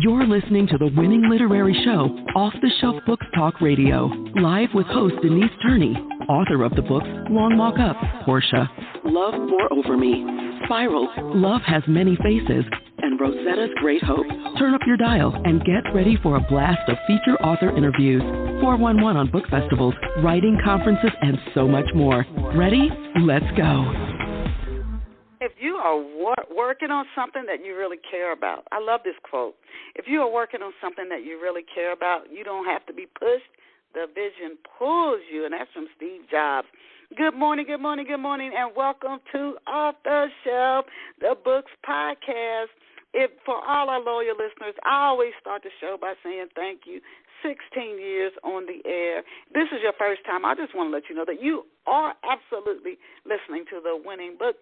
You're listening to the winning literary show, Off the Shelf Books Talk Radio, live with host Denise Turney, author of the books Long Walk Up, Portia, Love Pour Over Me, Spiral, Love Has Many Faces, and Rosetta's Great Hope. Turn up your dial and get ready for a blast of feature author interviews, 411 on book festivals, writing conferences, and so much more. Ready? Let's go. If you are working on something that you really care about, I love this quote. If you are working on something that you really care about, you don't have to be pushed. The vision pulls you, and that's from Steve Jobs. Good morning, good morning, good morning, and welcome to Off the Shelf, the Books Podcast. For all our loyal listeners, I always start the show by saying thank you. 16 years on the air. This is your first time. I just want to let you know that you are absolutely listening to the Winning Book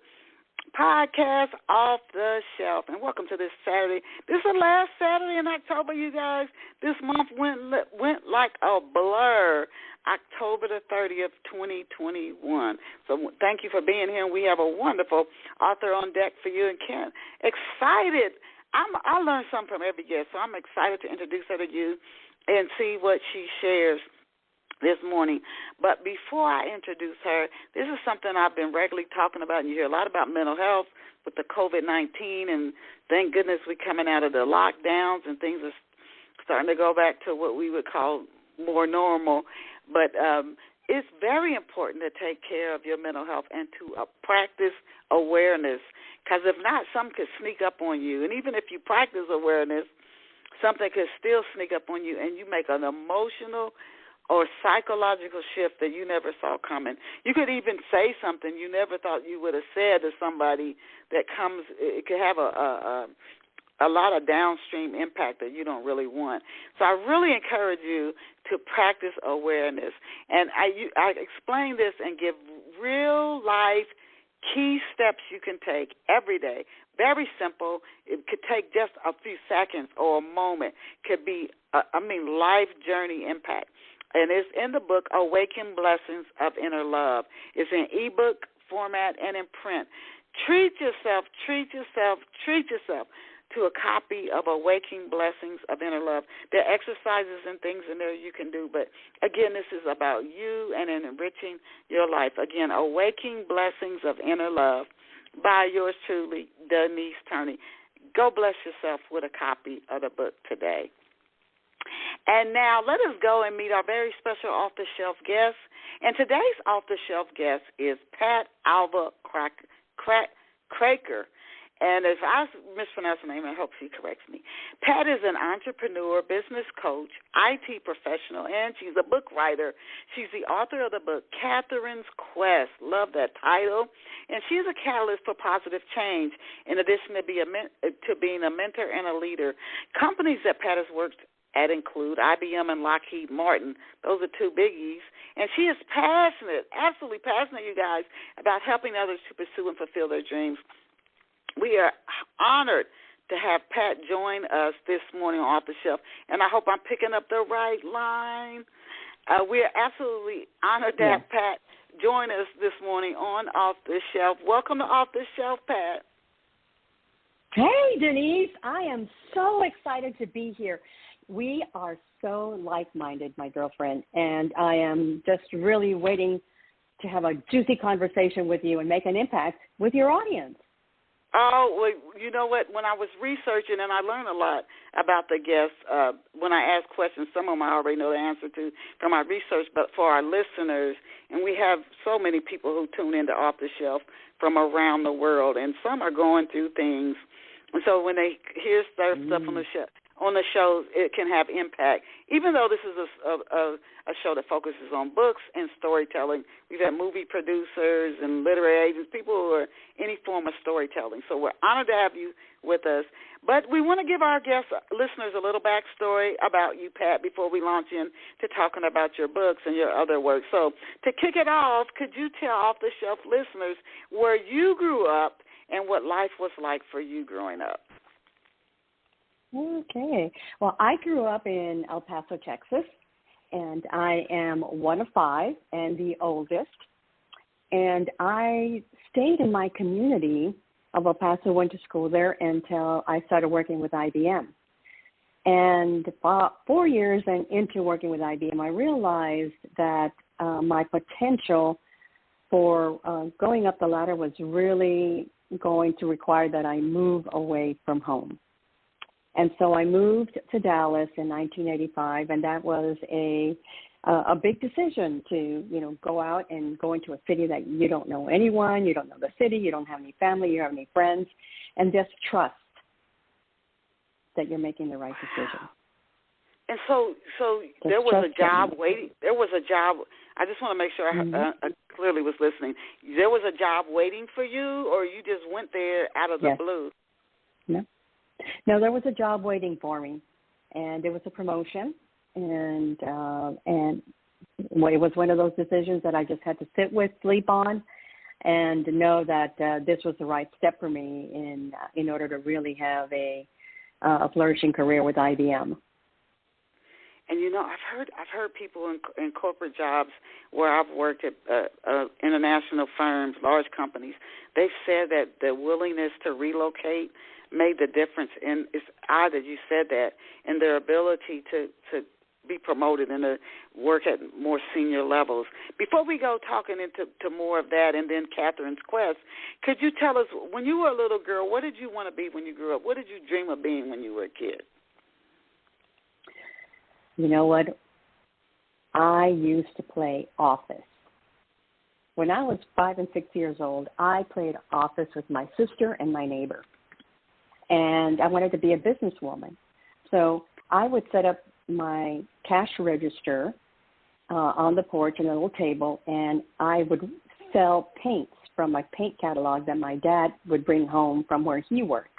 Podcast, Off the Shelf, and welcome to this Saturday. This is the last Saturday in October, you guys. This month went like a blur. October the 30th, 2021. So thank you for being here. We have a wonderful author on deck for you, and Ken, excited. I learned something from every guest, so I'm excited to introduce her to you and see what she shares this morning. But before I introduce her, this is something I've been regularly talking about, and you hear a lot about mental health with the COVID-19, and thank goodness we're coming out of the lockdowns and things are starting to go back to what we would call more normal. But it's very important to take care of your mental health and to practice awareness, because if not, something could sneak up on you. And even if you practice awareness, something could still sneak up on you, and you make an emotional or psychological shift that you never saw coming. You could even say something you never thought you would have said to somebody that comes. It could have a lot of downstream impact that you don't really want. So I really encourage you to practice awareness. And I explain this and give real life key steps you can take every day. Very simple. It could take just a few seconds or a moment. Could be, life journey impact. And it's in the book, Awaken Blessings of Inner Love. It's in ebook format and in print. Treat yourself to a copy of Awakening Blessings of Inner Love. There are exercises and things in there you can do, but again, this is about you and in enriching your life. Again, Awakening Blessings of Inner Love by yours truly, Denise Turney. Go bless yourself with a copy of the book today. And now let us go and meet our very special off-the-shelf guest. And today's off-the-shelf guest is Pat Alva-Kraker. And if I mispronounce her name, I hope she corrects me. Pat is an entrepreneur, business coach, IT professional, and she's a book writer. She's the author of the book Katherine's Quest. Love that title. And she's a catalyst for positive change in addition to being a mentor and a leader. Companies that Pat has worked at include IBM and Lockheed Martin. Those are two biggies. And she is passionate, absolutely passionate, you guys, about helping others to pursue and fulfill their dreams. We are honored to have Pat join us this morning on Off the Shelf, and I hope I'm picking up the right line. We are absolutely honored to have Pat join us this morning on Off the Shelf. Welcome to Off the Shelf, Pat. Hey, Denise. I am so excited to be here. We are so like-minded, my girlfriend, and I am just really waiting to have a juicy conversation with you and make an impact with your audience. Oh, well, you know what? When I was researching, and I learned a lot about the guests, when I ask questions, some of them I already know the answer to from my research, but for our listeners, and we have so many people who tune into Off the Shelf from around the world, and some are going through things. And so when they hear stuff on the show, it can have impact. Even though this is a show that focuses on books and storytelling, we've had movie producers and literary agents, people who are any form of storytelling. So we're honored to have you with us. But we want to give our listeners a little backstory about you, Pat, before we launch into talking about your books and your other work. So to kick it off, could you tell off-the-shelf listeners where you grew up and what life was like for you growing up? Okay. Well, I grew up in El Paso, Texas, and I am one of five and the oldest. And I stayed in my community of El Paso, went to school there until I started working with IBM. And about 4 years into working with IBM, I realized that my potential for going up the ladder was really going to require that I move away from home. And so I moved to Dallas in 1985, and that was a big decision to, go out and go into a city that you don't know anyone, you don't know the city, you don't have any family, you don't have any friends, and just trust that you're making the right decision. And so there was a job waiting. There was a job. I just want to make sure I clearly was listening. There was a job waiting for you, or you just went there out of the blue? No, there was a job waiting for me, and it was a promotion, and it was one of those decisions that I just had to sit with, sleep on, and know that this was the right step for me in order to really have a flourishing career with IBM. And I've heard people in corporate jobs where I've worked at international firms, large companies. They've said that the willingness to relocate made the difference. And it's odd that you said that, in their ability to be promoted and to work at more senior levels. Before we go talking into more of that, and then Katherine's quest, could you tell us, when you were a little girl, what did you want to be when you grew up? What did you dream of being when you were a kid? You know what? I used to play office. When I was 5 and 6 years old, I played office with my sister and my neighbor. And I wanted to be a businesswoman. So I would set up my cash register on the porch and a little table, and I would sell paints from my paint catalog that my dad would bring home from where he worked.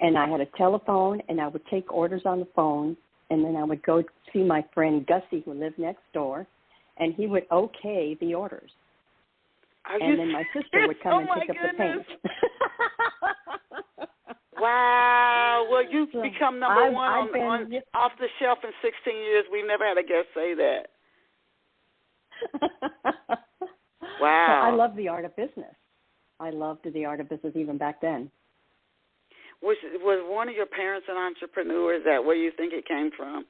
And I had a telephone, and I would take orders on the phone, and then I would go see my friend Gussie, who lived next door, and he would okay the orders. And then my sister would come and pick up the paint. Wow. Well, you've become number one on off the shelf in 16 years. We've never had a guest say that. Wow. So I love the art of business. I loved the art of business even back then. Was one of your parents an entrepreneur? Is that where you think it came from?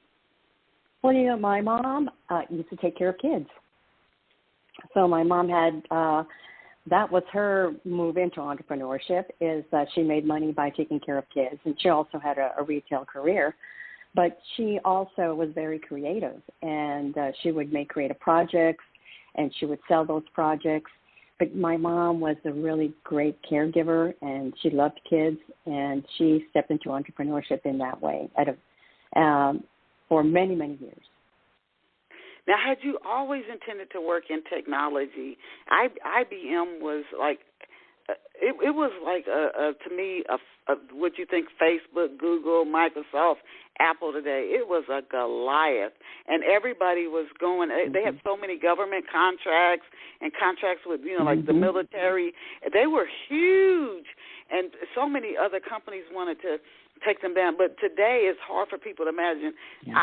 Well, my mom used to take care of kids. So my mom had, that was her move into entrepreneurship, is that she made money by taking care of kids. And she also had a retail career. But she also was very creative, and she would make creative projects, and she would sell those projects. But my mom was a really great caregiver, and she loved kids, and she stepped into entrepreneurship in that way for many, many years. Now, had you always intended to work in technology? IBM was like, it was like, to me, what you think Facebook, Google, Microsoft, Apple today. It was a Goliath, and everybody was going. They had so many government contracts and contracts with, like the military. They were huge, and so many other companies wanted to take them down. But today it's hard for people to imagine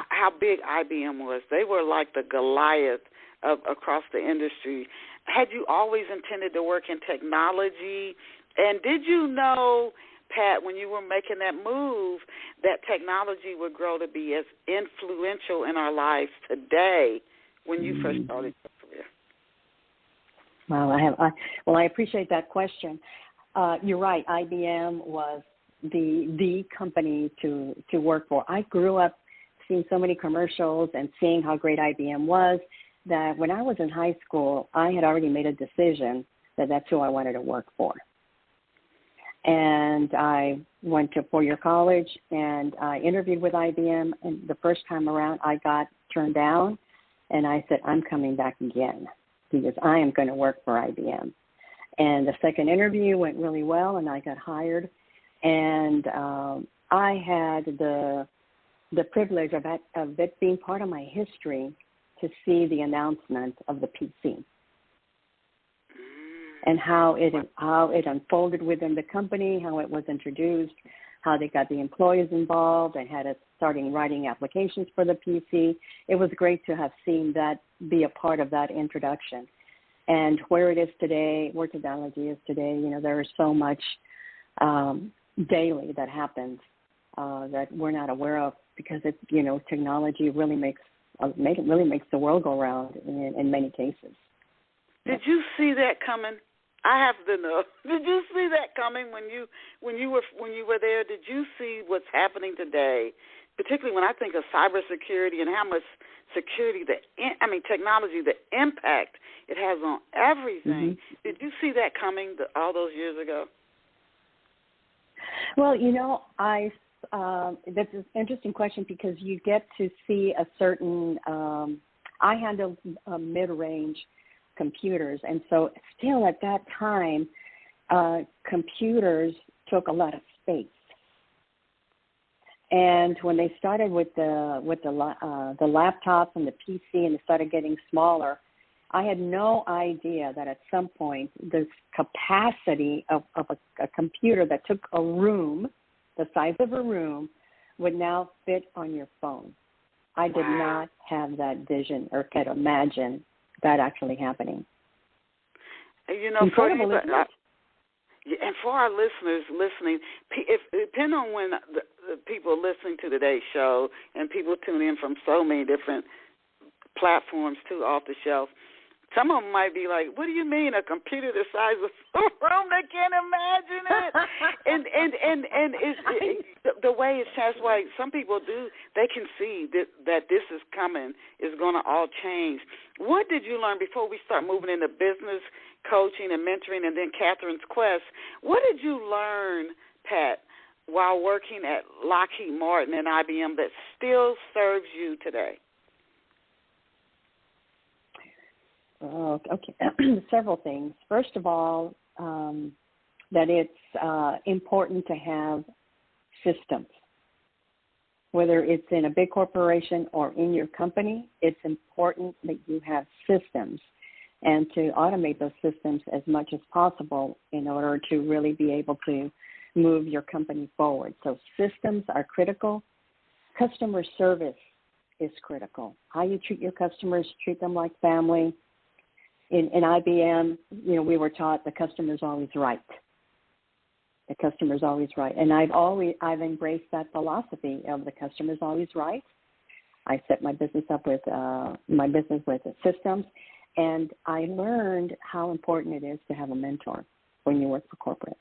how big IBM was. They were like the Goliath across the industry. Had you always intended to work in technology? And did you know, Pat, when you were making that move, that technology would grow to be as influential in our lives today when you first started your career? Well, I appreciate that question. You're right. IBM was the company to work for. I grew up seeing so many commercials and seeing how great IBM was that when I was in high school, I had already made a decision that that's who I wanted to work for. And I went to four-year college, and I interviewed with IBM. And the first time around, I got turned down, and I said, I'm coming back again because I am going to work for IBM. And the second interview went really well, and I got hired. And I had the privilege of it being part of my history to see the announcement of the PC and how it unfolded within the company, how it was introduced, how they got the employees involved and had us starting writing applications for the PC. It was great to have seen that, be a part of that introduction. And where it is today, where technology is today, there is so much daily that happens that we're not aware of, because it's, technology really makes the world go round in many cases. Did you see that coming? I have to know. Did you see that coming when you were there? Did you see what's happening today? Particularly when I think of cybersecurity and how much technology, the impact it has on everything. Mm-hmm. Did you see that coming all those years ago? Well, that's an interesting question, because you get to see a certain. I handled mid-range computers, and so still at that time, computers took a lot of space. And when they started with the laptops and the PC, and they started getting smaller, I had no idea that at some point the capacity of a computer that took a room, the size of a room, would now fit on your phone. I did not have that vision or could imagine that actually happening. Incredible, isn't it? And for our listeners listening, depending on when the people listening to today's show, and people tune in from so many different platforms too, off the shelf, some of them might be like, "What do you mean a computer the size of a room?" They can't imagine it. and the way it's that's why some people do. They can see that this is coming, is going to all change. What did you learn before we start moving into business coaching and mentoring, and then Katherine's Quest? What did you learn, Pat, while working at Lockheed Martin and IBM that still serves you today? Oh, okay. Several things. First of all, that it's important to have systems. Whether it's in a big corporation or in your company, it's important that you have systems, and to automate those systems as much as possible in order to really be able to move your company forward. So systems are critical. Customer service is critical. How you treat your customers, treat them like family. In IBM, we were taught the customer's always right. The customer's always right. And I've embraced that philosophy of the customer's always right. I set my business up with systems, and I learned how important it is to have a mentor when you work for corporate.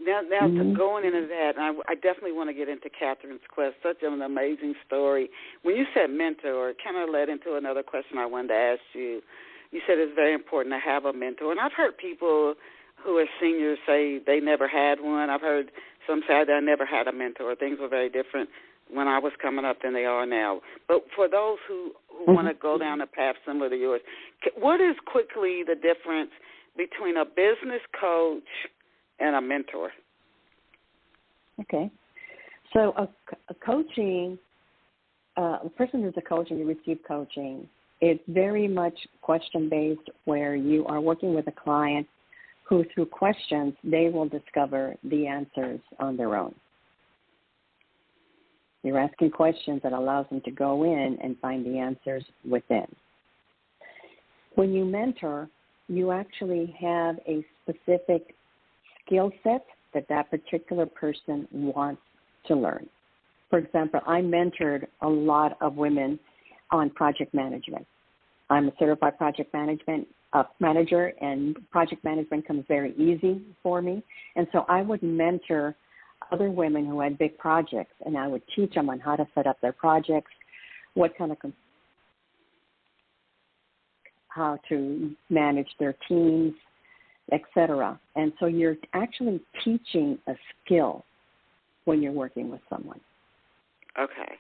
Now to going into that, and I definitely want to get into Katherine's Quest, such an amazing story. When you said mentor, it kind of led into another question I wanted to ask you. You said it's very important to have a mentor, and I've heard people who are seniors say they never had one. I've heard some say that I never had a mentor. Things were very different when I was coming up than they are now. But for those who want to go down a path similar to yours, what is quickly the difference between a business coach and a mentor? Okay. So a coaching, a person who's a coach and you receive coaching, it's very much question-based, where you are working with a client who, through questions, they will discover the answers on their own. You're asking questions that allows them to go in and find the answers within. When you mentor, you actually have a specific skill set that particular person wants to learn. For example, I mentored a lot of women on project management. I'm a certified project management manager, and project management comes very easy for me. And so I would mentor other women who had big projects, and I would teach them on how to set up their projects, what kind of how to manage their teams, etc. And so you're actually teaching a skill when you're working with someone. Okay.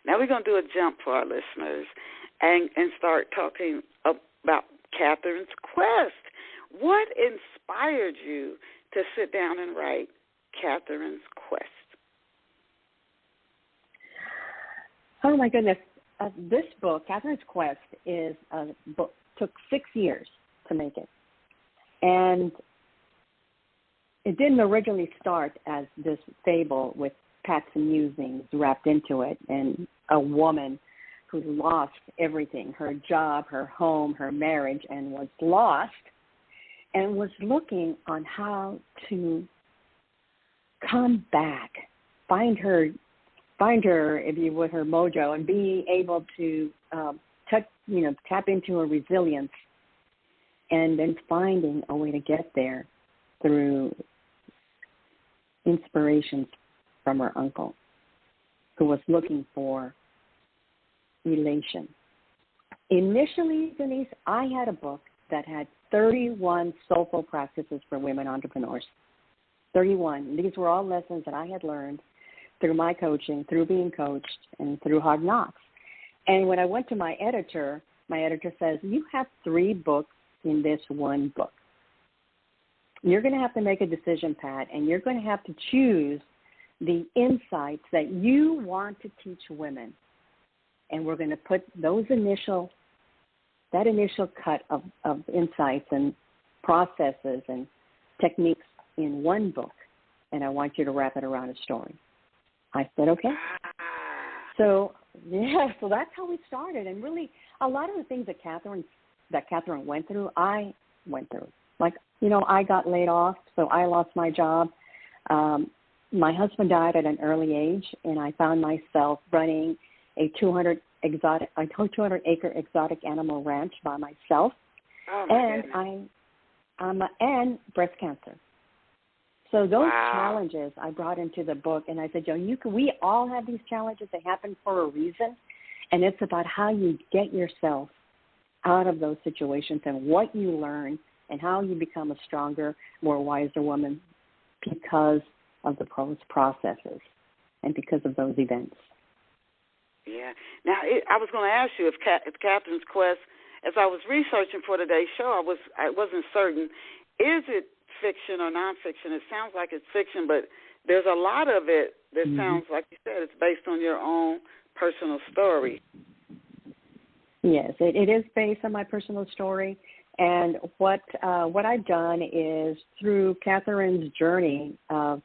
Now we're going to do a jump for our listeners and start talking about Katherine's Quest. What inspired you to sit down and write Katherine's Quest? Oh, my goodness. This book, Katherine's Quest, is a book. Took 6 years to make it. And it didn't originally start as this fable with pats and musings wrapped into it, and a woman who lost everything, her job, her home, her marriage, and was lost, and was looking on how to come back, find her, if you would, her mojo, and be able to tap into her resilience, and then finding a way to get there through inspirations from her uncle, who was looking for elation. Initially, Denise, I had a book that had 31 soulful practices for women entrepreneurs. 31. These were all lessons that I had learned through my coaching, through being coached, and through hard knocks. And when I went to my editor says, you have 3 books in this one book. You're going to have to make a decision, Pat, and you're going to have to choose the insights that you want to teach women. And we're going to put that initial cut of insights and processes and techniques in one book, and I want you to wrap it around a story. I said, okay. So that's how we started. And really, a lot of the things that Katherine went through, I went through. Like, I got laid off, so I lost my job. My husband died at an early age, and I found myself running a 200-acre exotic animal ranch by myself, and breast cancer. So those challenges I brought into the book, and I said, we all have these challenges. They happen for a reason, and it's about how you get yourself out of those situations and what you learn and how you become a stronger, more wiser woman because of the processes and because of those events. Yeah. Now, I was going to ask you if Catherine's quest, as I was researching for today's show, I wasn't certain. Is it fiction or nonfiction? It sounds like it's fiction, but there's a lot of it that sounds like you said it's based on your own personal story. Yes, it is based on my personal story. And what I've done is through Katherine's journey of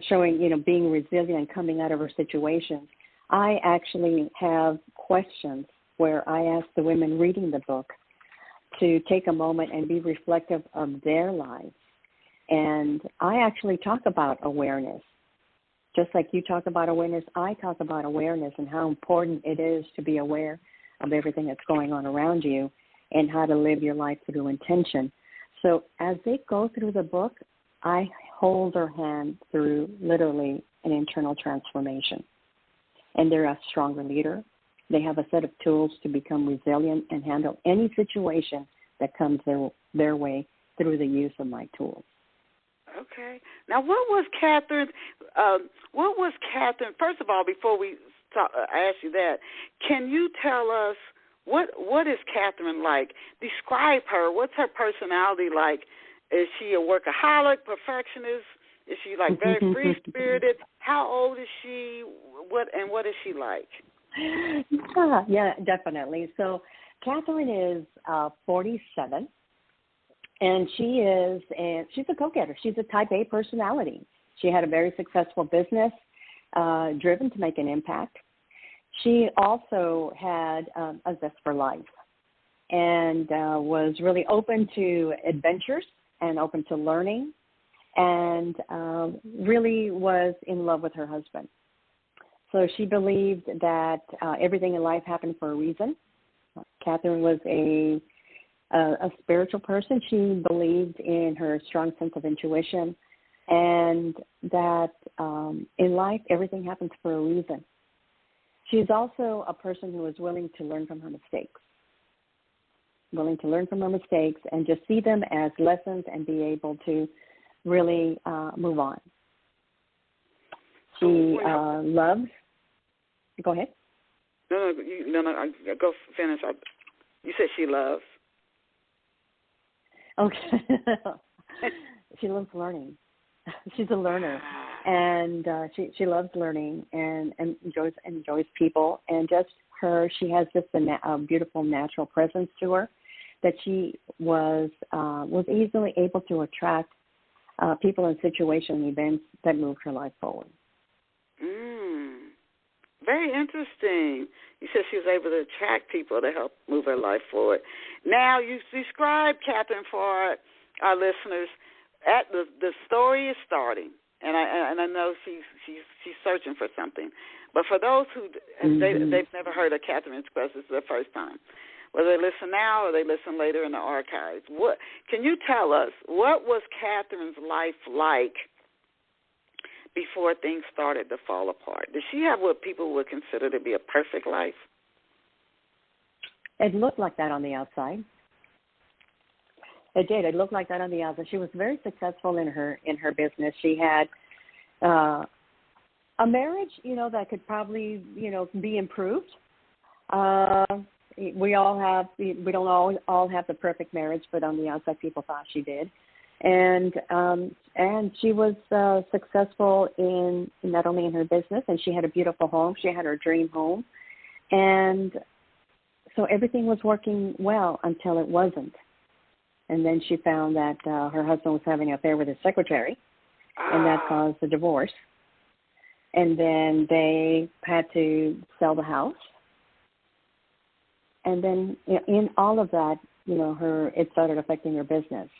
showing, being resilient and coming out of her situations, I actually have questions where I ask the women reading the book to take a moment and be reflective of their lives. And I actually talk about awareness. Just like you talk about awareness, I talk about awareness and how important it is to be aware of everything that's going on around you and how to live your life through intention. So as they go through the book, I hold their hand through literally an internal transformation. And they're a stronger leader. They have a set of tools to become resilient and handle any situation that comes their way through the use of my tools. Okay. Now, what was Katherine? First of all, before we ask you that, can you tell us what is Katherine like? Describe her. What's her personality like? Is she a workaholic, perfectionist? Is she like very free-spirited? How old is she? What is she like? Yeah, definitely. So Katherine is 47, and she's a go-getter. She's a type A personality. She had a very successful business, driven to make an impact. She also had a zest for life and was really open to adventures and open to learning, and really was in love with her husband. So she believed that everything in life happened for a reason. Katherine was a spiritual person. She believed in her strong sense of intuition, and that in life everything happens for a reason. She's also a person who is willing to learn from her mistakes. And just see them as lessons and be able to really move on. She loves. Go ahead. No, go finish. You said she loves. Okay. She loves learning. She's a learner, and she loves learning and enjoys people. And just her, she has just a beautiful natural presence to her that she was easily able to attract people and situation events that moved her life forward. Very interesting. You said she was able to attract people to help move her life forward. Now, you described Katherine for our listeners. The story is starting, and and I know she's searching for something. But for those who they've never heard of Katherine's Quest, this is their first time. Whether they listen now or they listen later in the archives, what can you tell us? What was Katherine's life like before things started to fall apart? Did she have what people would consider to be a perfect life? It looked like that on the outside. It did. It looked like that on the outside. She was very successful in her business. She had a marriage, that could probably, be improved. We don't all have the perfect marriage, but on the outside, people thought she did. And she was successful in not only in her business, and she had a beautiful home. She had her dream home, and so everything was working well until it wasn't. And then she found that her husband was having an affair with his secretary, and that caused a divorce. And then they had to sell the house. And then in all of that, it started affecting her business,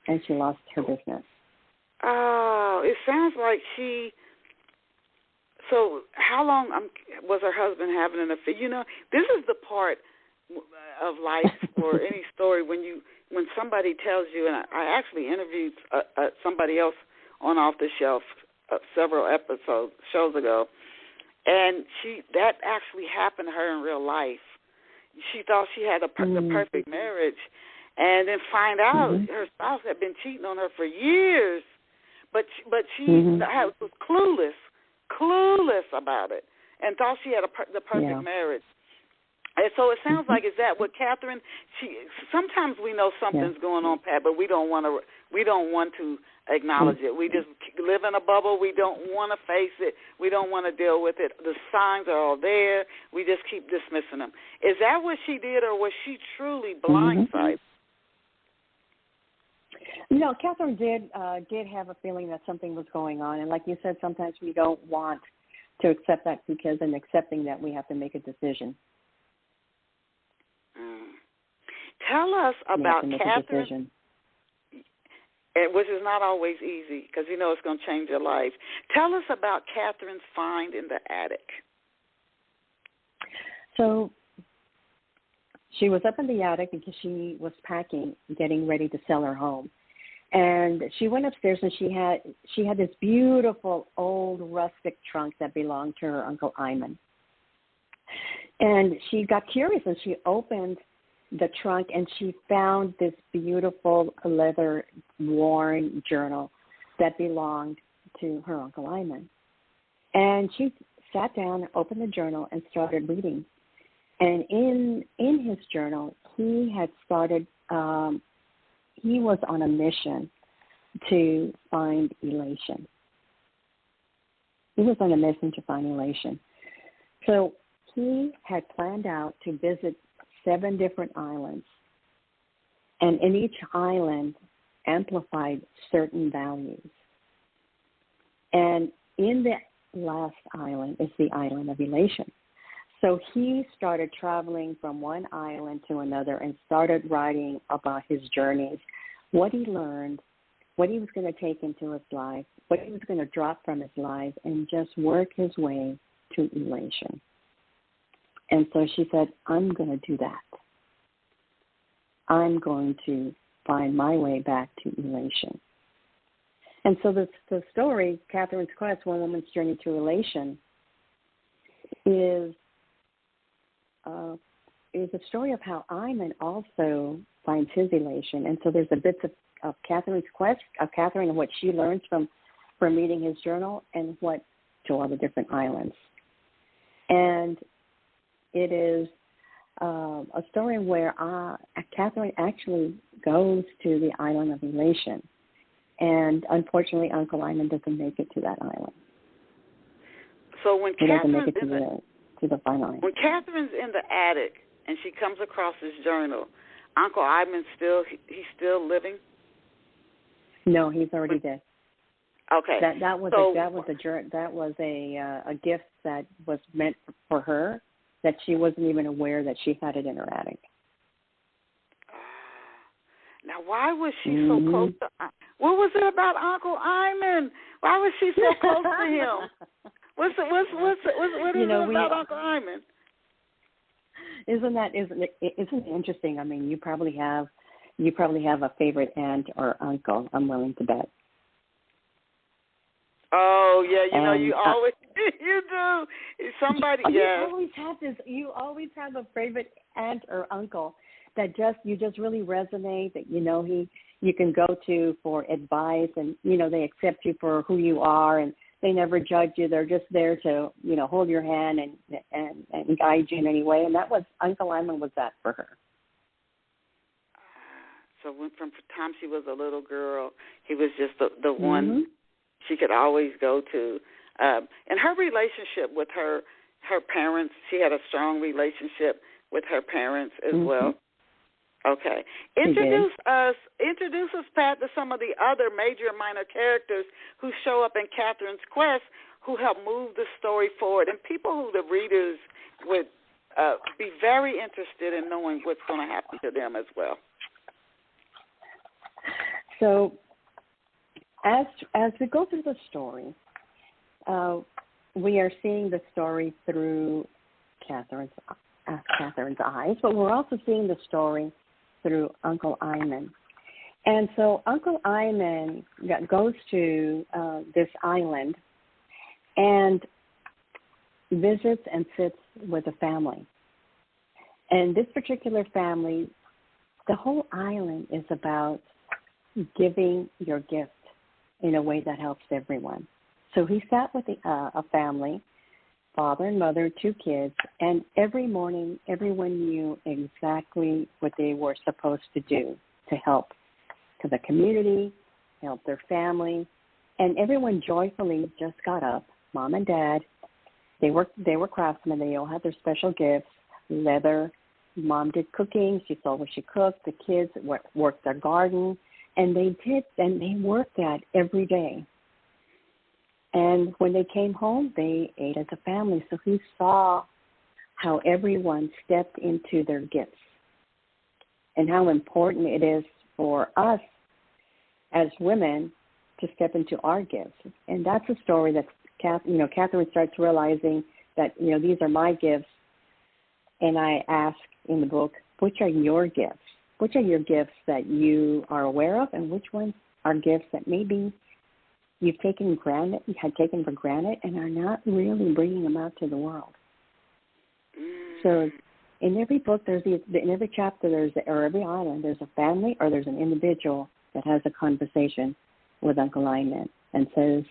and she lost her business. Oh, it sounds like so how long was her husband having an affair? This is the part of life or any story when somebody tells you, and I actually interviewed somebody else on Off the Shelf several shows ago, and that actually happened to her in real life. She thought she had the perfect marriage, and then find out her spouse had been cheating on her for years, but she was clueless about it, and thought she had the perfect marriage. And so it sounds like, is that what Katherine? Sometimes we know something's going on, Pat, but we don't want to acknowledge it. We just live in a bubble. We don't want to face it. We don't want to deal with it. The signs are all there. We just keep dismissing them. Is that what she did, or was she truly blindsided? Katherine did have a feeling that something was going on, and like you said, sometimes we don't want to accept that, because in accepting that, we have to make a decision. Tell us about Katherine, which is not always easy, because it's going to change your life. Tell us about Katherine's find in the attic. So she was up in the attic because she was packing, getting ready to sell her home. And she went upstairs, and she had this beautiful old rustic trunk that belonged to her Uncle Iman. And she got curious, and she opened the trunk, and she found this beautiful leather-worn journal that belonged to her Uncle Iman. And she sat down, opened the journal, and started reading. And in his journal, he had started, he was on a mission to find elation. He was on a mission to find elation. So he had planned out to visit 7 different islands, and in each island amplified certain values. And in the last island is the island of elation. So he started traveling from one island to another and started writing about his journeys, what he learned, what he was going to take into his life, what he was going to drop from his life, and just work his way to elation. And so she said, I'm going to do that. I'm going to find my way back to elation. And so the story, Katherine's Quest, One Woman's Journey to Elation, is a story of how Iman also finds his elation. And so there's a bit of Katherine's Quest, of Katherine and what she learns from reading his journal, and what to all the different islands. And it is a story where Katherine actually goes to the island of elation. And unfortunately, Uncle Iman doesn't make it to that island. So when he doesn't make Katherine's it to the final island. When Katherine's in the attic and she comes across this journal, Uncle Iman's he's still living? No, he's already dead. Okay. That was a gift that was meant for her, that she wasn't even aware that she had it in her attic. Now, why was she so close to? What was it about Uncle Iman? Why was she so close to him? What is it about Uncle Iman? Isn't it interesting? I mean, you probably have a favorite aunt or uncle, I'm willing to bet. Oh yeah, you always you do. Somebody You always have a favorite aunt or uncle that you just really resonate, that you can go to for advice, and they accept you for who you are, and they never judge you. They're just there to hold your hand and guide you in any way. And that was Uncle Iman was that for her. So from the time she was a little girl, he was just the one she could always go to. And her relationship with her parents, she had a strong relationship with her parents as well. Okay. Introduce us, Pat, to some of the other major and minor characters who show up in Katherine's quest, who help move the story forward, and people who the readers would be very interested in knowing what's going to happen to them as well. So as we go through the story, we are seeing the story through Katherine's eyes, but we're also seeing the story through Uncle Iman. And so Uncle Iman goes to this island and visits and sits with a family. And this particular family, the whole island is about giving your gift in a way that helps everyone. So he sat with a family, father and mother, 2 kids, and every morning everyone knew exactly what they were supposed to do to help to the community, help their family, and everyone joyfully just got up. Mom and Dad, they were craftsmen. They all had their special gifts, leather. Mom did cooking. She saw what she cooked. The kids worked their garden, and they worked that every day. And when they came home, they ate as a family. So he saw how everyone stepped into their gifts and how important it is for us as women to step into our gifts. And that's a story that Katherine starts realizing that, these are my gifts. And I ask in the book, which are your gifts? Which are your gifts that you are aware of, and which ones are gifts that maybe you had taken for granted and are not really bringing them out to the world? So in every book, in every chapter, or every island, there's a family or there's an individual that has a conversation with Uncle Iman and says,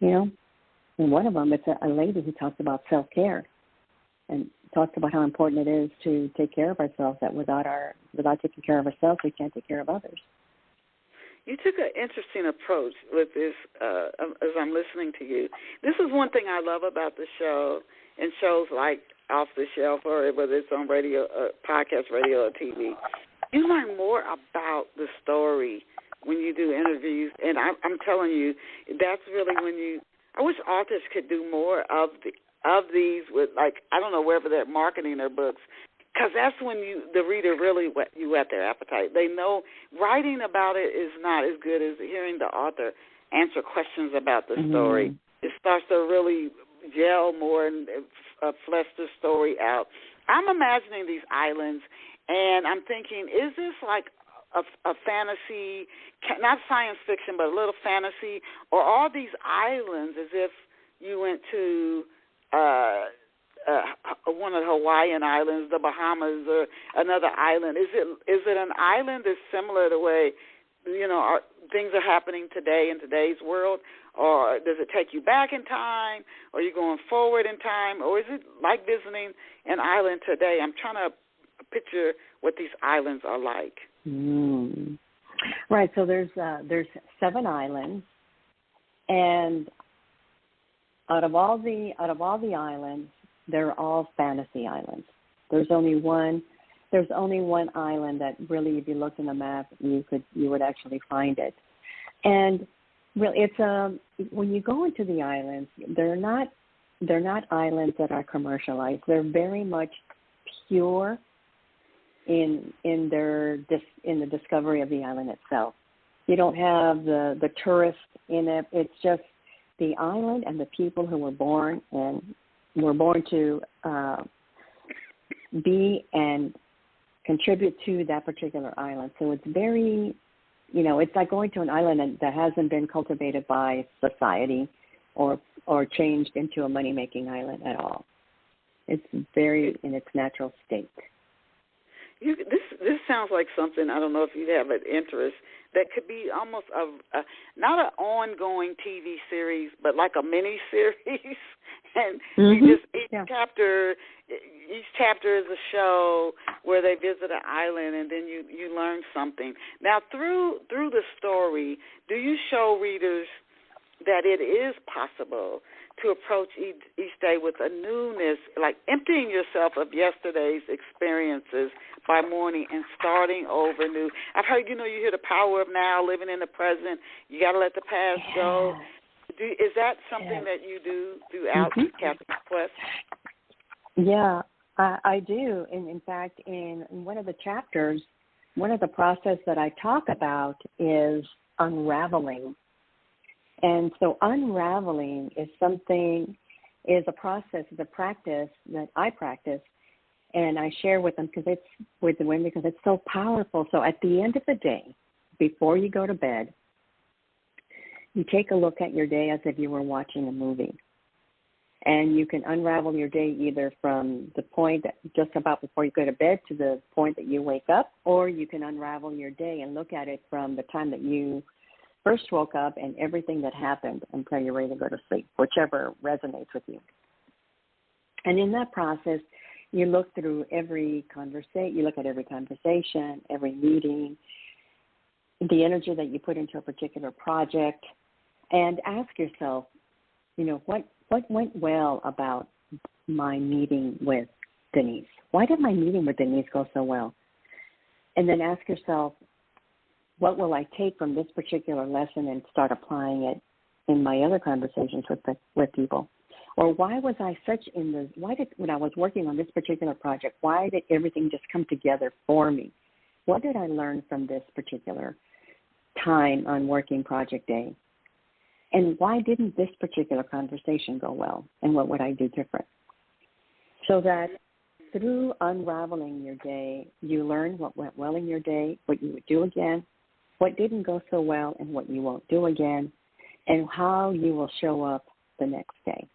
in one of them, it's a lady who talks about self-care and talks about how important it is to take care of ourselves, that without taking care of ourselves, we can't take care of others. You took an interesting approach with this as I'm listening to you. This is one thing I love about the show and shows like Off the Shelf, or whether it's on radio, podcast, radio, or TV. You learn more about the story when you do interviews, and I'm telling you, that's really when I wish authors could do more of these with, like, I don't know, wherever they're marketing their books, because that's when the reader really whet their appetite. They know writing about it is not as good as hearing the author answer questions about the story. It starts to really gel more and flesh the story out. I'm imagining these islands, and I'm thinking, is this like a fantasy, not science fiction, but a little fantasy, or are these islands as if you went to one of the Hawaiian islands, the Bahamas, or another island? Is it an island that's similar to the way things are happening today in today's world, or does it take you back in time, or are you going forward in time, or is it like visiting an island today? I'm trying to picture what these islands are like. Right. So there's 7 islands, and out of all the islands, they're all fantasy islands. There's only one island that really, if you looked in the map, you would actually find it. And really, it's when you go into the islands, they're not islands that are commercialized. They're very much pure in the discovery of the island itself. You don't have the tourists in it. It's just the island and the people who were born to be and contribute to that particular island. So it's very, it's like going to an island that hasn't been cultivated by society or changed into a money-making island at all. It's very in its natural state. This sounds like something, I don't know if you have an interest, that could be almost not an ongoing TV series, but like a mini series. And each chapter is a show where they visit an island, and then you learn something. Now, through the story, do you show readers that it is possible to approach each day with a newness, like emptying yourself of yesterday's experiences by morning and starting over new? I've heard, you hear the power of now, living in the present. You got to let the past go. Is that something that you do throughout Catherine's quest? Yeah, I do. And in fact, in one of the chapters, one of the process that I talk about is unraveling. And so unraveling is a process, is a practice that I practice, and I share with them with the women because it's so powerful. So at the end of the day, before you go to bed, you take a look at your day as if you were watching a movie. And you can unravel your day either from the point that just about before you go to bed to the point that you wake up, or you can unravel your day and look at it from the time that you first woke up and everything that happened until you're ready to go to sleep, whichever resonates with you. And in that process, you look through every conversation, you look at every conversation, every meeting, the energy that you put into a particular project, and ask yourself, what went well about my meeting with Denise? Why did my meeting with Denise go so well? And then ask yourself, what will I take from this particular lesson and start applying it in my other conversations with people? Or why was I when I was working on this particular project, why did everything just come together for me? What did I learn from this particular time on working project day? And why didn't this particular conversation go well? And what would I do different? So that through unraveling your day, you learn what went well in your day, what you would do again, what didn't go so well, and what you won't do again, and how you will show up the next day.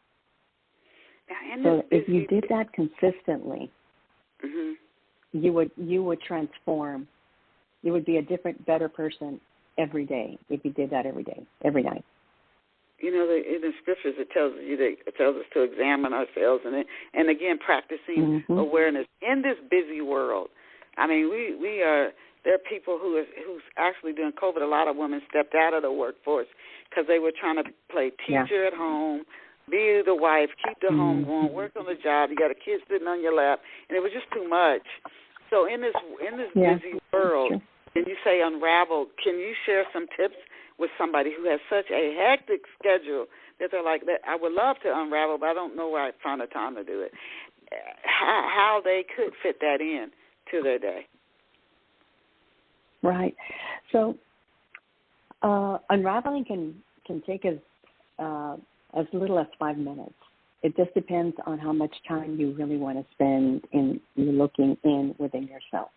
So if you did that consistently, you would transform. You would be a different, better person every day if you did that every day, every night. In the scriptures, it tells us to examine ourselves, and again, practicing awareness in this busy world. I mean, there are people who's actually during COVID, a lot of women stepped out of the workforce because they were trying to play teacher at home, be the wife, keep the home going, work on the job. You got a kid sitting on your lap, and it was just too much. So in this busy world, and you say unravel, can you share some tips with somebody who has such a hectic schedule that they're like, I would love to unravel, but I don't know where I find the time to do it? How they could fit that in to their day. Right. So unraveling can take as little as 5 minutes. It just depends on how much time you really want to spend in looking in within yourself.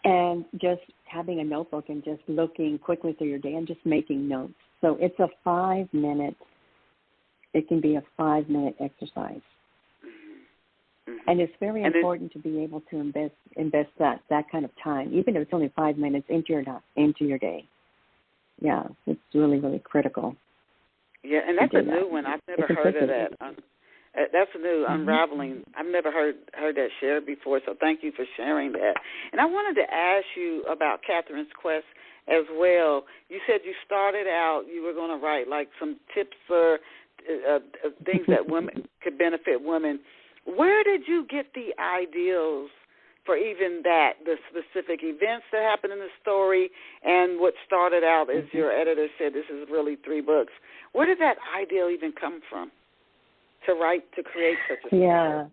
And just having a notebook and just looking quickly through your day and just making notes. So it's a 5-minute, it can be a 5-minute exercise. And it's very important to be able to invest that kind of time, even if it's only 5 minutes into your day. Yeah, it's really, really critical. Yeah, and that's a new one. I've never heard of that. That's a new unraveling. I've never heard that shared before, so thank you for sharing that. And I wanted to ask you about Katherine's quest as well. You said you started out, you were going to write like some tips for things that women could benefit women. Where did you get the ideals for even that, the specific events that happened in the story, and what started out, as your editor said, this is really 3 books. Where did that ideal even come from to create such a story? Yeah.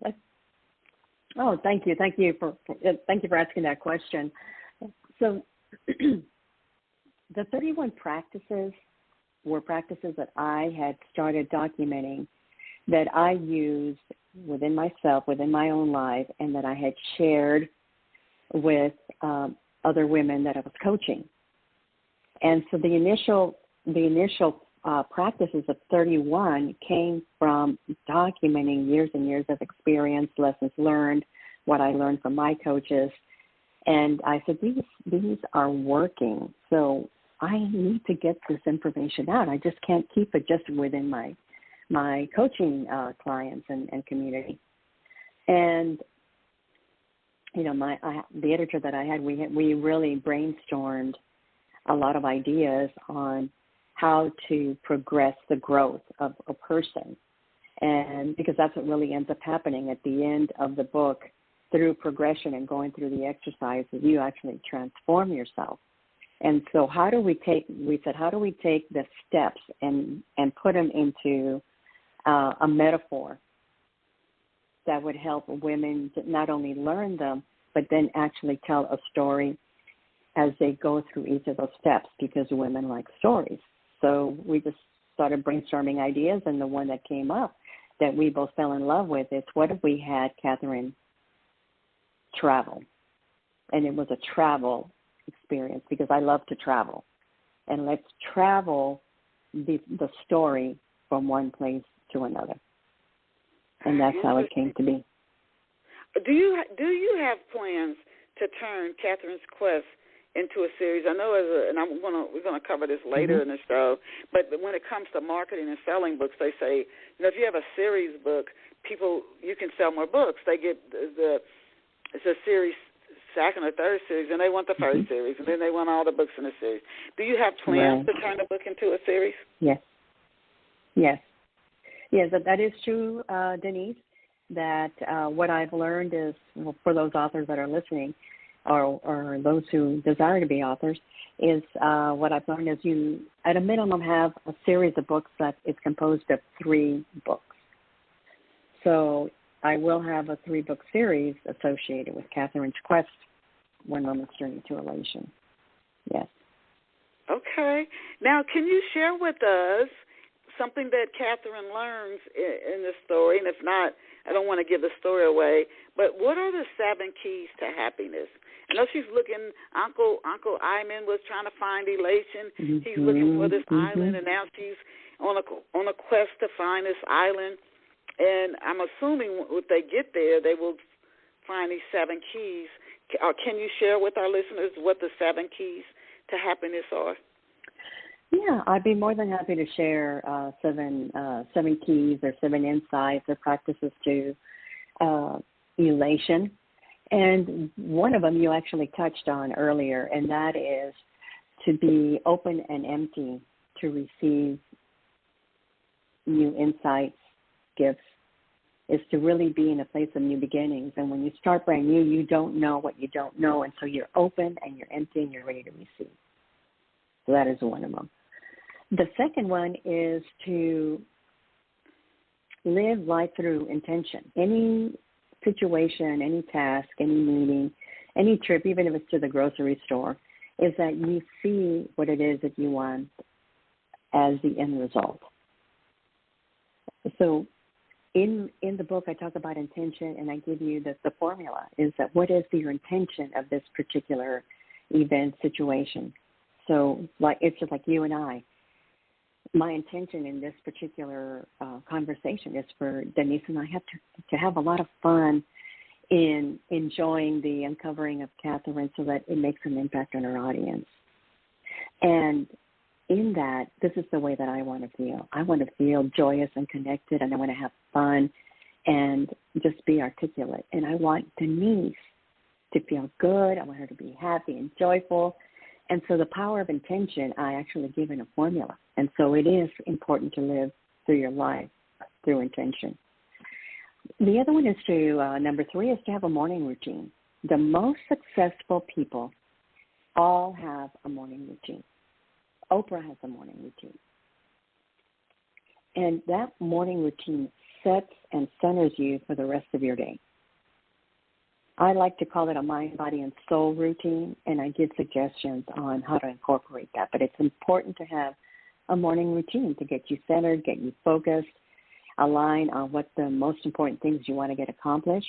Oh, thank you for asking that question. So The 31 practices were practices that I had started documenting that I used within myself, within my own life, and that I had shared with other women that I was coaching. And so the initial practices of 31 came from documenting years and years of experience, lessons learned, what I learned from my coaches. And I said, these are working. So I need to get this information out. I just can't keep it just within my coaching clients and community. And, you know, the editor that I had, we really brainstormed a lot of ideas on how to progress the growth of a person. And because that's what really ends up happening at the end of the book, through progression and going through the exercises, you actually transform yourself. And so how do we take the steps and put them into a metaphor that would help women to not only learn them, but then actually tell a story as they go through each of those steps, because women like stories. So we just started brainstorming ideas, and the one that came up that we both fell in love with is, what if we had Katherine travel? And it was a travel experience, because I love to travel. And let's travel the story from one place to another. And that's how it came to be. Do you have plans to turn Katherine's Quest into a series? I know, we're going to cover this later in the show, but when it comes to marketing and selling books, they say, you know, if you have a series book, you can sell more books. They get it's a series, second or third series, and they want the first series, and then they want all the books in the series. Do you have plans to turn the book into a series? Yes, that is true, Denise, that what I've learned is, for those authors that are listening, or those who desire to be authors, is what I've learned is you, at a minimum, have a series of books that is composed of 3 books. So I will have a 3-book series associated with Katherine's Quest, One Woman's Journey to Elation. Yes. Okay. Now, can you share with us something that Katherine learns in the story? And if not, I don't want to give the story away, but what are the 7 keys to happiness? I know she's looking, Uncle Iman was trying to find elation. He's looking for this island, and now she's on a quest to find this island. And I'm assuming if they get there, they will find these 7 keys. Can you share with our listeners what the 7 keys to happiness are? Yeah, I'd be more than happy to share 7 keys or 7 insights or practices to elation. And one of them you actually touched on earlier, and that is to be open and empty to receive new insights, gifts, is to really be in a place of new beginnings. And when you start brand new, you don't know what you don't know, and so you're open and you're empty and you're ready to receive. So that is one of them. The second one is to live life through intention. Any situation, any task, any meeting, any trip, even if it's to the grocery store, is that you see what it is that you want as the end result. So in the book, I talk about intention, and I give you the formula, is that what is your intention of this particular event, situation. So it's just like you and I. My intention in this particular conversation is for Denise and I to have a lot of fun in enjoying the uncovering of Katherine, so that it makes an impact on our audience. And in that, this is the way that I want to feel. I want to feel joyous and connected, and I want to have fun and just be articulate. And I want Denise to feel good. I want her to be happy and joyful. And so the power of intention, I actually give in a formula. And so it is important to live through your life through intention. The other one is number 3 is to have a morning routine. The most successful people all have a morning routine. Oprah has a morning routine. And that morning routine sets and centers you for the rest of your day. I like to call it a mind, body, and soul routine, and I give suggestions on how to incorporate that. But it's important to have a morning routine to get you centered, get you focused, align on what the most important things you want to get accomplished,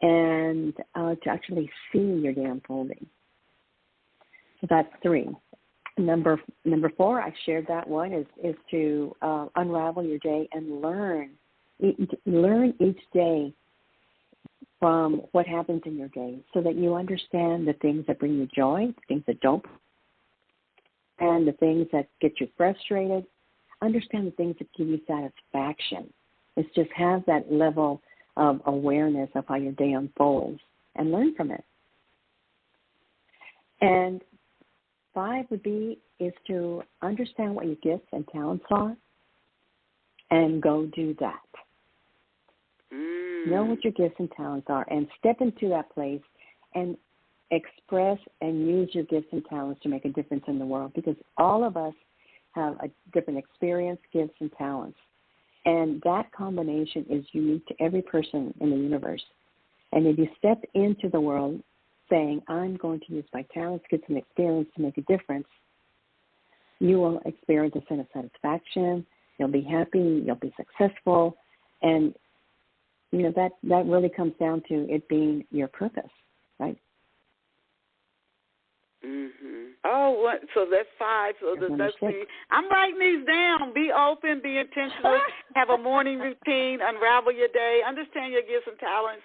and to actually see your day unfolding. So that's 3. Number 4, I shared that one, is to unravel your day and learn each day from what happens in your day so that you understand the things that bring you joy, the things that don't, and the things that get you frustrated. Understand the things that give you satisfaction. It's just have that level of awareness of how your day unfolds and learn from it. And 5 is to understand what your gifts and talents are and go do that. Know what your gifts and talents are and step into that place and express and use your gifts and talents to make a difference in the world, because all of us have a different experience, gifts, and talents. And that combination is unique to every person in the universe. And if you step into the world saying, I'm going to use my talents, gifts, and experience to make a difference, you will experience a sense of satisfaction. You'll be happy. You'll be successful. And that really comes down to it being your purpose, right? Mm-hmm. Oh, so that's 5. So that's 6. I'm writing these down. Be open, be intentional, have a morning routine, unravel your day, understand your gifts and talents,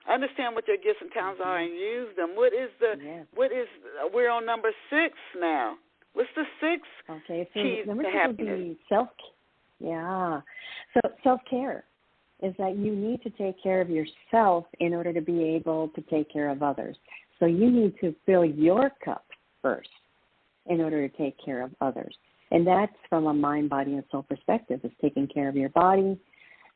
understand what your gifts and talents are, and use them. We're on number 6 now. What's the 6th key to happiness? So self-care is that you need to take care of yourself in order to be able to take care of others. So you need to fill your cup first in order to take care of others. And that's from a mind, body, and soul perspective. It's taking care of your body,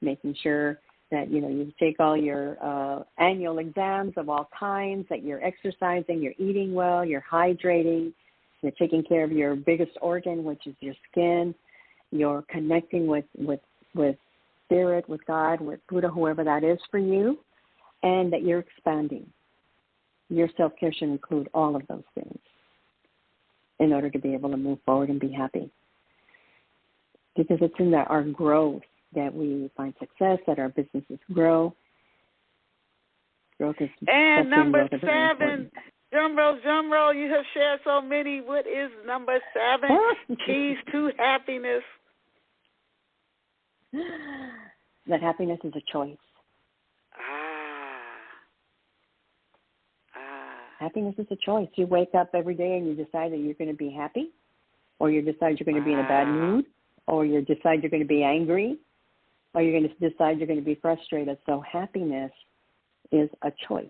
making sure that, you take all your annual exams of all kinds, that you're exercising, you're eating well, you're hydrating, you're taking care of your biggest organ, which is your skin, you're connecting with Spirit, with God, with Buddha, whoever that is for you, and that you're expanding. Your self-care should include all of those things in order to be able to move forward and be happy. Because it's in our growth that we find success, that our businesses grow. Growth is and number 7, drum roll, you have shared so many. What is number 7? Keys to happiness. That happiness is a choice. Happiness is a choice. You wake up every day and you decide that you're going to be happy, or you decide you're going to be in a bad mood, or you decide you're going to be angry, or you're going to decide you're going to be frustrated. So happiness is a choice.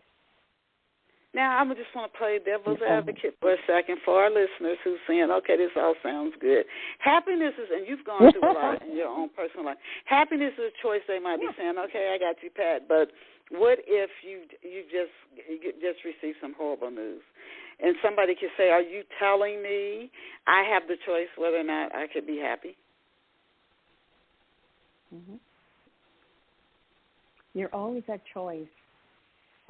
Now, I just want to play devil's advocate for a second for our listeners who's saying, okay, this all sounds good. Happiness is, and you've gone through a lot in your own personal life, happiness is a choice. They might be saying, okay, I got you, Pat, but what if you just received some horrible news? And somebody could say, are you telling me I have the choice whether or not I could be happy? Mm-hmm. You're always at choice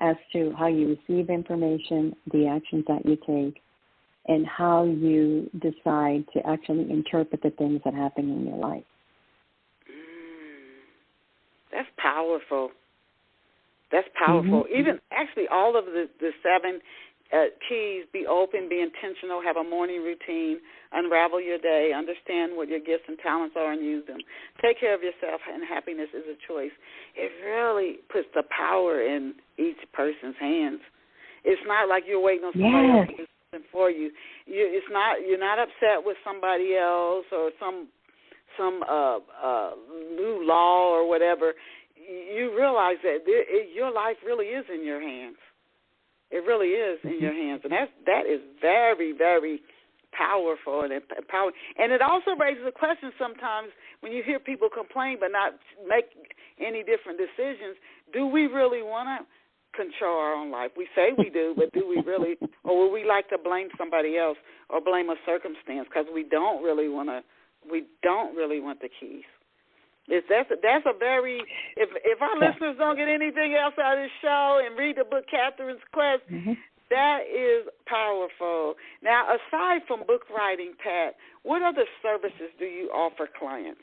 as to how you receive information, the actions that you take, and how you decide to actually interpret the things that happen in your life. That's powerful. That's powerful. Mm-hmm. Even actually all of the 7 keys, be open, be intentional, have a morning routine, unravel your day, understand what your gifts and talents are and use them. Take care of yourself, and happiness is a choice. It really puts the power in each person's hands. It's not like you're waiting on somebody else to do something for you. You're not upset with somebody else or some new law or whatever. You realize that your life really is in your hands. It really is in your hands, and that is very, very powerful and empowering. And it also raises a question sometimes when you hear people complain but not make any different decisions. Do we really want to control our own life? We say we do, but do we really, or would we like to blame somebody else or blame a circumstance because we don't really want the keys? That's a very, if our listeners don't get anything else out of this show and read the book Catherine's Quest, that is powerful. Now, aside from book writing, Pat, what other services do you offer clients?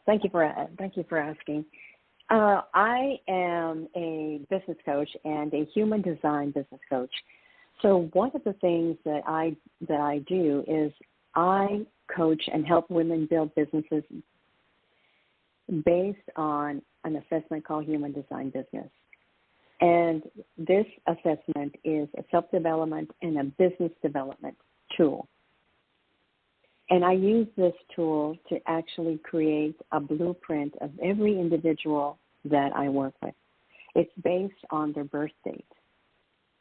Thank you for asking. I am a business coach and a human design business coach. So one of the things that I do is I coach and help women build businesses based on an assessment called Human Design Business. And this assessment is a self-development and a business development tool. And I use this tool to actually create a blueprint of every individual that I work with. It's based on their birth date.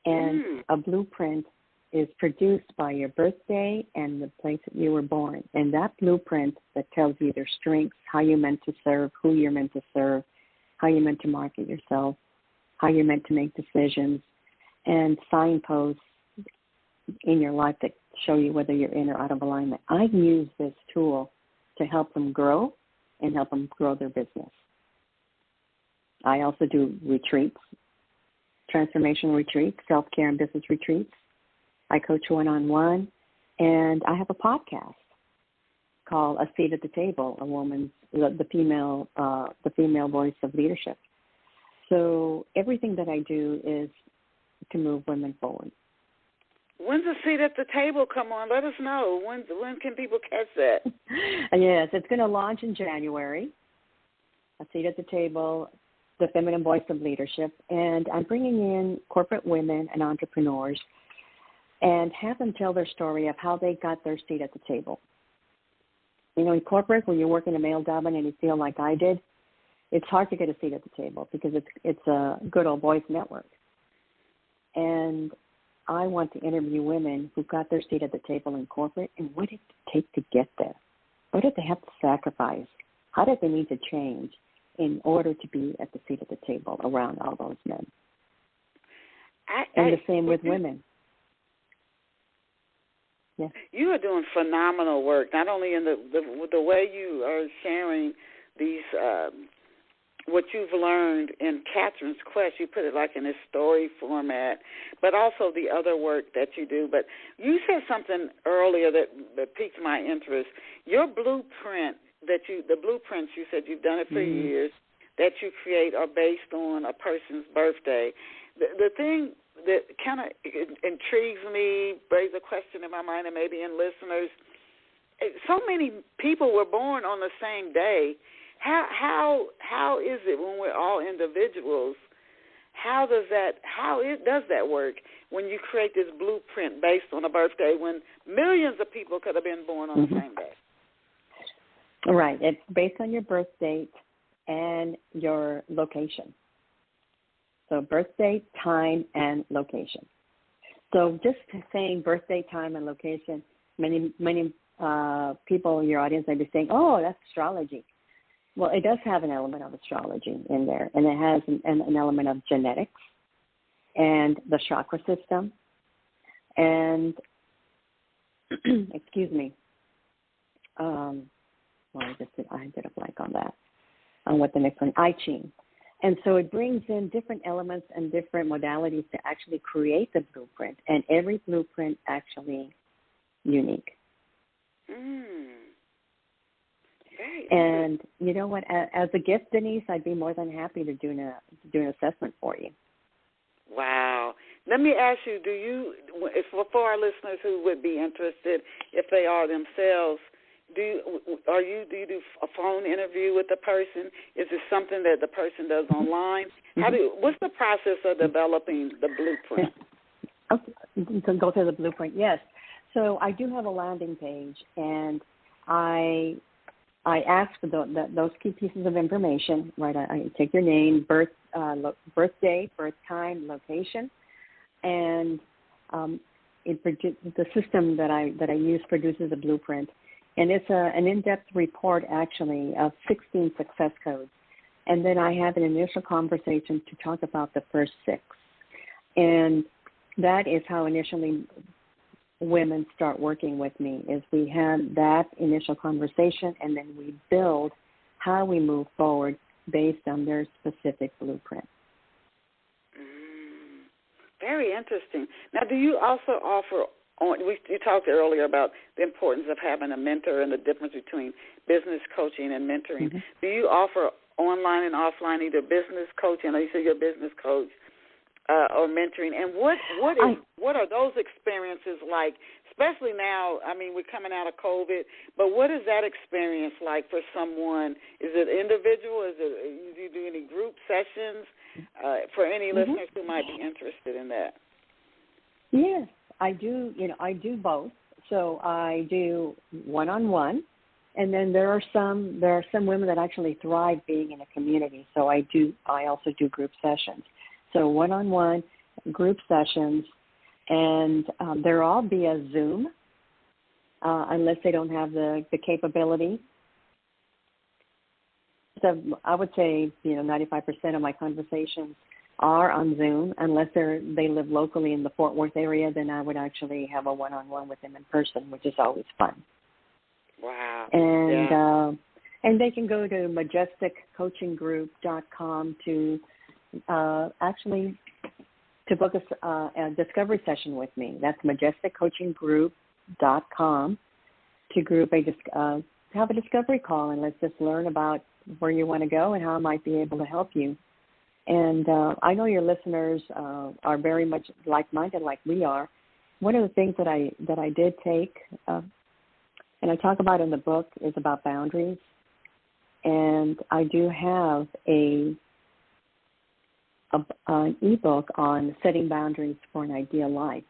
And a blueprint is produced by your birthday and the place that you were born. And that blueprint that tells you their strengths, how you're meant to serve, who you're meant to serve, how you're meant to market yourself, how you're meant to make decisions, and signposts in your life that show you whether you're in or out of alignment. I use this tool to help them grow and help them grow their business. I also do retreats, transformational retreats, self-care and business retreats. I coach one-on-one, and I have a podcast called A Seat at the Table, the female voice of leadership. So everything that I do is to move women forward. When's A Seat at the Table come on? Let us know. When can people catch that? Yes, it's going to launch in January. A Seat at the Table, the feminine voice of leadership. And I'm bringing in corporate women and entrepreneurs and have them tell their story of how they got their seat at the table. You know, in corporate, when you're working a male dominant and you feel like I did, it's hard to get a seat at the table because it's a good old boys network. And I want to interview women who got their seat at the table in corporate, and what did it take to get there? What did they have to sacrifice? How did they need to change in order to be at the seat at the table around all those men? And the same with women. Yeah. You are doing phenomenal work, not only in the way you are sharing these what you've learned in Catherine's Quest. You put it like in a story format, but also the other work that you do. But you said something earlier that piqued my interest. Your blueprint the blueprints you said you've done it for years, that you create are based on a person's birthday. The thing that kind of intrigues me, raises a question in my mind and maybe in listeners, so many people were born on the same day. How is it when we're all individuals? How does that work when you create this blueprint based on a birthday when millions of people could have been born on the same day? Right. It's based on your birth date and your location. So birth date, time, and location. So just saying birthday, time, and location, many people in your audience may be saying, oh, that's astrology. Well, it does have an element of astrology in there, and it has an element of genetics and the chakra system. And, excuse me, I did a blank on that, on what the next one, I Ching. And so it brings in different elements and different modalities to actually create the blueprint, and every blueprint actually unique. And you know what? As a gift, Denise, I'd be more than happy to do an assessment for you. Wow. Let me ask you: for our listeners who would be interested, if they are themselves, do you do a phone interview with the person? Is it something that the person does online? What's the process of developing the blueprint? Okay. So go through the blueprint. Yes. So I do have a landing page, and I ask for those key pieces of information. Right. I take your name, birthday, birth time, location, and the system that I use produces a blueprint. And it's an in-depth report, actually, of 16 success codes. And then I have an initial conversation to talk about the first 6. And that is how initially women start working with me is we have that initial conversation, and then we build how we move forward based on their specific blueprint. Very interesting. Now, do you also offer, you talked earlier about the importance of having a mentor and the difference between business coaching and mentoring. Mm-hmm. Do you offer online and offline, either business coaching, or you say you're a business coach, or mentoring? And what are those experiences like, especially now? I mean, we're coming out of COVID, but what is that experience like for someone? Is it individual? Do you do any group sessions? For any listeners who might be interested in that. Yes, I do. I do both. So I do one-on-one, and then there are some women that actually thrive being in a community. So I also do group sessions. So one-on-one, group sessions, and they're all via Zoom, unless they don't have the capability. So I would say, 95% of my conversations are on Zoom. Unless they live locally in the Fort Worth area, then I would actually have a one-on-one with them in person, which is always fun. Wow. And they can go to majesticcoachinggroup.com to actually to book a discovery session with me. That's majesticcoachinggroup.com to have a discovery call, and let's just learn about where you want to go and how I might be able to help you. And I know your listeners are very much like-minded like we are. One of the things that I did take, and I talk about in the book, is about boundaries. And I do have an ebook on setting boundaries for an ideal life.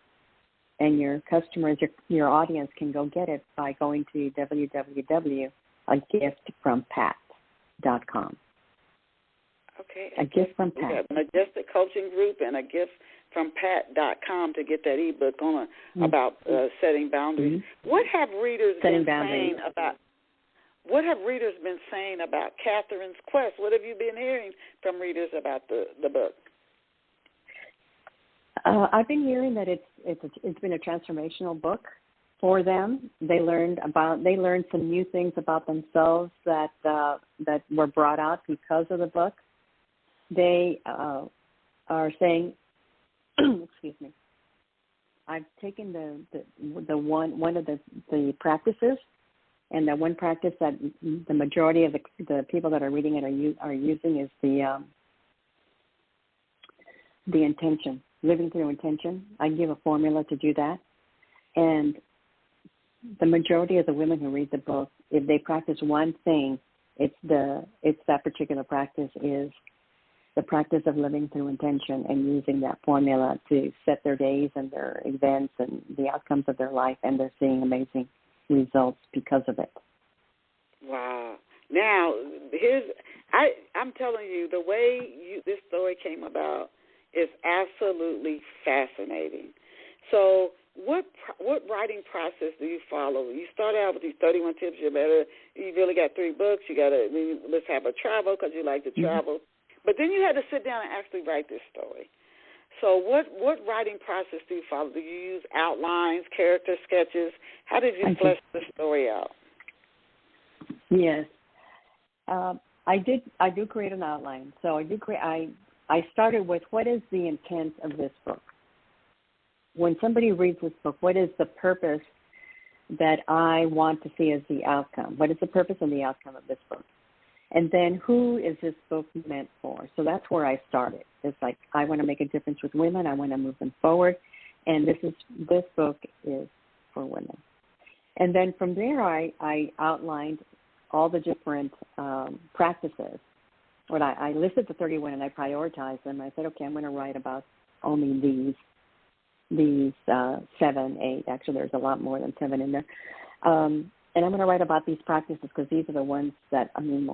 And your customers, your audience can go get it by going to www.agiftfrompat.com. Okay. A gift from Pat. Majestic Coaching Group and a gift from Pat.com to get that ebook on about setting boundaries. Mm-hmm. What have readers been saying about Katherine's quest? What have you been hearing from readers about the book? I've been hearing that it's been a transformational book for them. They learned some new things about themselves that were brought out because of the book. They are saying, excuse me, I've taken the one of the practices, and the one practice that the majority of the people that are reading it are using is the intention, living through intention. I give a formula to do that, and the majority of the women who read the book, if they practice one thing, it's that particular practice is the practice of living through intention and using that formula to set their days and their events and the outcomes of their life, and they're seeing amazing results because of it. Wow. Now, I'm telling you, the way this story came about is absolutely fascinating. So what writing process do you follow? You start out with these 31 tips. You really got 3 books. Let's have a travel because you like to travel. But then you had to sit down and actually write this story. So what writing process do you follow? Do you use outlines, character sketches? How did you flesh the story out? Yes. I do create an outline. So I started with, what is the intent of this book? When somebody reads this book, what is the purpose that I want to see as the outcome? What is the purpose and the outcome of this book? And then who is this book meant for? So that's where I started. It's like, I want to make a difference with women. I want to move them forward. And this book is for women. And then from there, I outlined all the different practices. I listed the 31 and I prioritized them. I said, okay, I'm going to write about only these 7, 8. Actually, there's a lot more than 7 in there. And I'm going to write about these practices because these are the ones that mean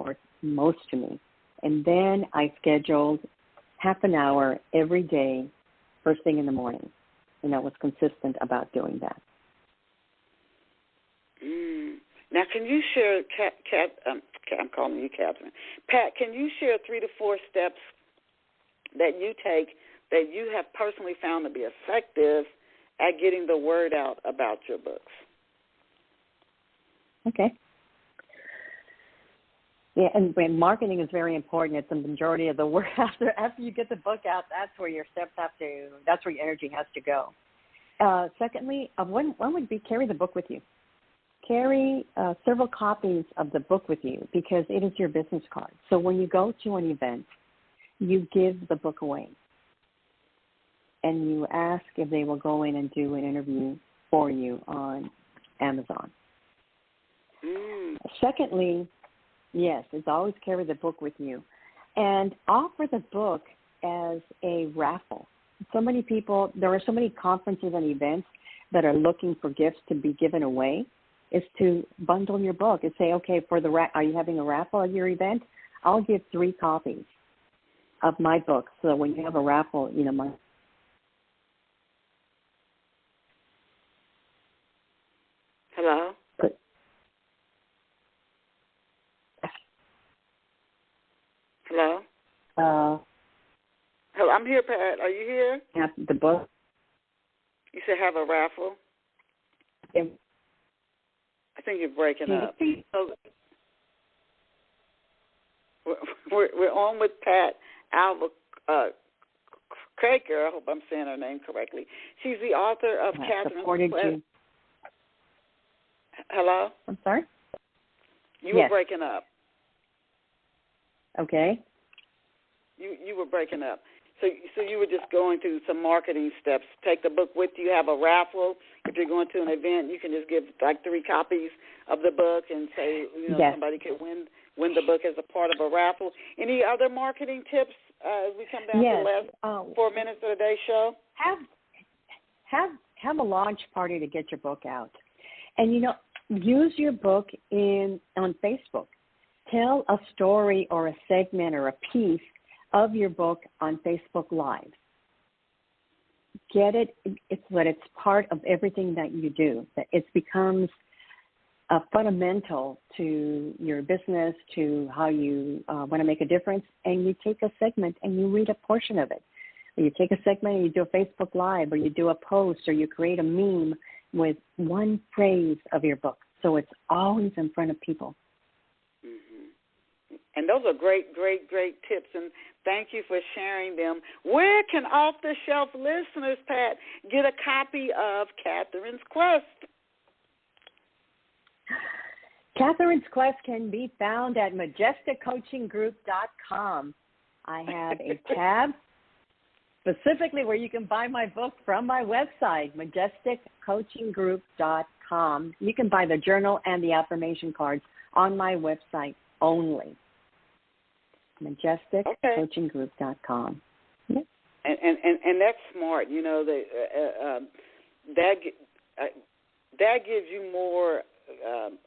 most to me. And then I scheduled half an hour every day, first thing in the morning. And I was consistent about doing that. Now, can you share, I'm calling you Katherine. Pat, can you share 3 to 4 steps that you take that you have personally found to be effective at getting the word out about your books? Okay. Yeah, and marketing is very important. It's the majority of the work. After you get the book out, that's where your steps that's where your energy has to go. Secondly, one would be carry the book with you. Carry several copies of the book with you because it is your business card. So when you go to an event, you give the book away. And you ask if they will go in and do an interview for you on Amazon. Secondly, yes, it's always carry the book with you. And offer the book as a raffle. There are so many conferences and events that are looking for gifts to be given away, is to bundle your book and say, okay, are you having a raffle at your event? I'll give 3 copies of my book. So when you have a raffle, Hello? Hello? Hello, I'm here, Pat. Are you here? The book. You said have a raffle? Yeah. I think you're breaking up. So we're on with Pat Alva-Kraker. I hope I'm saying her name correctly. She's the author of Katherine. Hello? I'm sorry? You were breaking up. Okay. You were breaking up. So you were just going through some marketing steps. Take the book with you. Have a raffle. If you're going to an event, you can just give like 3 copies of the book and say, somebody could win the book as a part of a raffle. Any other marketing tips as we come down to the last 4 minutes of the day show? Have a launch party to get your book out. And, use your book on Facebook. Tell a story or a segment or a piece of your book on Facebook Live. Get it, it's part of everything that you do. It becomes fundamental to your business, to how you want to make a difference, and you take a segment and you read a portion of it. Or you take a segment and you do a Facebook Live, or you do a post, or you create a meme with one phrase of your book. So it's always in front of people. Mm-hmm. And those are great, great, great tips, and thank you for sharing them. Where can off-the-shelf listeners, Pat, get a copy of Katherine's Quest? Katherine's Quest can be found at majesticcoachinggroup.com. I have a tab specifically where you can buy my book from my website, majesticcoachinggroup.com. You can buy the journal and the affirmation cards on my website only. majesticcoachinggroup.com. Yep. And that's smart. That gives you more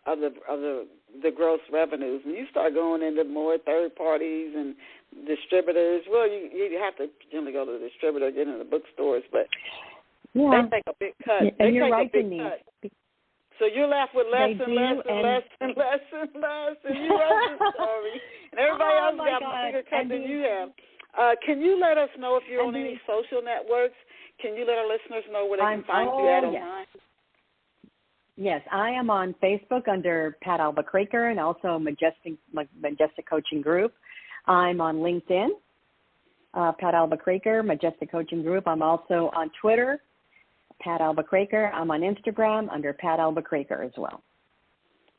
of the gross revenues. When you start going into more third parties and distributors, well, you have to generally go to the distributor, get into the bookstores, but they take a big cut. Yeah, they you're take right, a big Denise. cut. So you're left with less and you're the story. And everybody else got a bigger cut than you have. Can you let us know if you're on any social networks? Can you let our listeners know where they can find you at online? Yes, I am on Facebook under Pat Alva-Kraker and also Majestic Coaching Group. I'm on LinkedIn, Pat Alva-Kraker, Majestic Coaching Group. I'm also on Twitter, Pat Alva-Kraker. I'm on Instagram under Pat Alva-Kraker as well.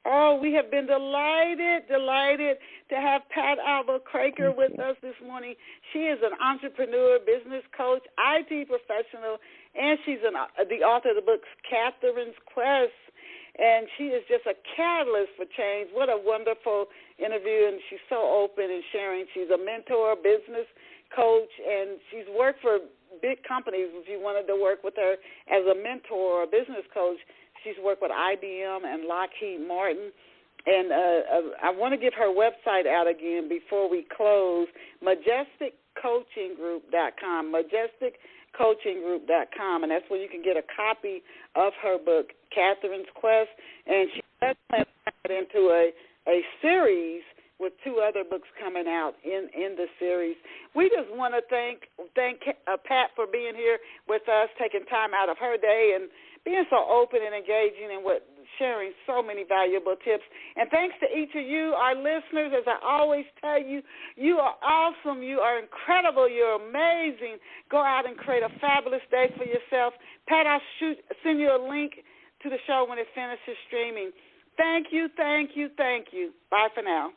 Oh, we have been delighted to have Pat Alva-Kraker with us this morning. She is an entrepreneur, business coach, IT professional, and she's the author of the books Katherine's Quest. And she is just a catalyst for change. What a wonderful interview, and she's so open and sharing. She's a mentor, business coach, and she's worked for big companies. If you wanted to work with her as a mentor or a business coach, she's worked with IBM and Lockheed Martin. And I want to give her website out again before we close, majesticcoachinggroup.com, majesticcoachinggroup.com, and that's where you can get a copy of her book, Katherine's Quest. And she does plan to turn it into a series with 2 other books coming out in the series. We just want to thank Pat for being here with us, taking time out of her day and being so open and engaging and sharing so many valuable tips. And thanks to each of you, our listeners. As I always tell you, you are awesome. You are incredible. You're amazing. Go out and create a fabulous day for yourself. Pat, I'll send you a link to the show when it finishes streaming. Thank you, thank you, thank you. Bye for now.